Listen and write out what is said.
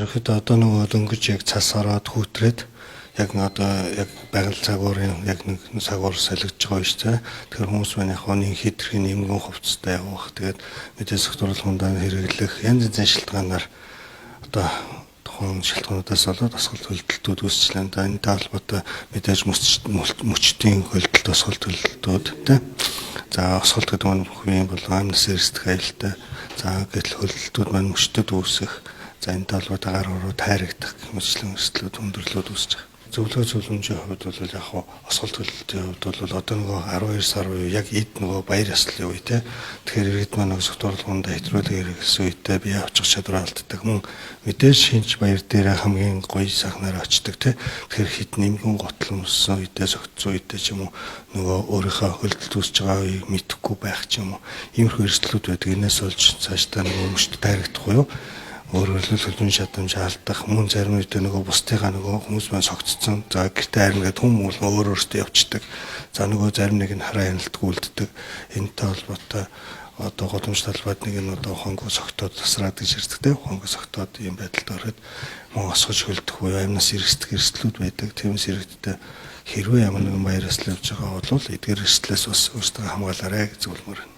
Тэгэхэд одоо нөгөө дөнгөж яг цас ороод хүүтрээд яг одоо яг байгаль цагуурын яг нэг цагуур солигдож байгаа шүү дээ. Тэгэхээр хүмүүс маань яг оны хитрхийн нэмгэн хувцастай явах. Тэгээд мэдээ согтууруулах хүндаа хэрэглэх янз янзын шалтгаанаар одоо тухайн шалтгаануудаас болоод асуулт хөлдөлтүүд үүсчлээ. Энэ талбарт мэдээж мөчтийн хөлдөлт асуулт хөлдөлтүүд тийм. За асуулт гэдэг нь хувийн бол амнаас эрсдэх аюултай. За гэтэл хөлдөлтүүд маань мөчтөд үүсэх. За энэ талбарт агаар ороо тайрагдах мэтлэн өрсөлдөлт өндөрлөд үүсэж байгаа. Зөвлөгөө зөвлөмжийн хувьд бол яг хаа асуулт хөлдөлтийн хувьд бол одоо нөгөө 12 сар үе яг эд нөгөө баяр ёслолын үе те. Тэгэхээр иргэд маань нөгөө согтууруулганд хэтрүүлэг хэрэгсэн үедээ бие авчих чадвар алддаг. Мөн мэдээж шинж баяр дээр хамгийн гоё сайхнаар очдог те. Тэгэхээр хит нэмгэн готлон өссөн үедээ согтсон үедээ ч юм уу нөгөө өөрийнхөө хөлдөлт үүсэж байгаа үеийг мэдэхгүй байх ч юм уу. Иймэрхүү эрсдлүүд байдаг. Энээс болж цаашдаа нөгөө мөчт тайрагдахгүй юу? Өөрөөр хэлбэл хөлбөмбөгийн чадамж алдах, мөн зарим үедээ нөгөө бусдынхаа нөгөө хүмүүс маань согтцсон. За гэртээ харин гэдэг хүм өөр өөртөө явчихдаг. За нөгөө зарим нэг нь хараа хяналтгүй үлддэг. Энэтэй холбоотой одоо годомж талбайд нэг нь одоо хонгоо согтоод тасраад гэж ирдэг те. Хонгоо согтоод ийм байдалд ороод мөн осгож хөлдөх буюу амнаас эрсдэх эрсдлүүд байдаг. Тиймээс иргэдтэй хэрвээ ямар нэгэн баяр ёслол явж байгаа бол эдгээр эрсдлээс бас өөрсдөө хамгаалаарай гэж зөвлөмөр байна.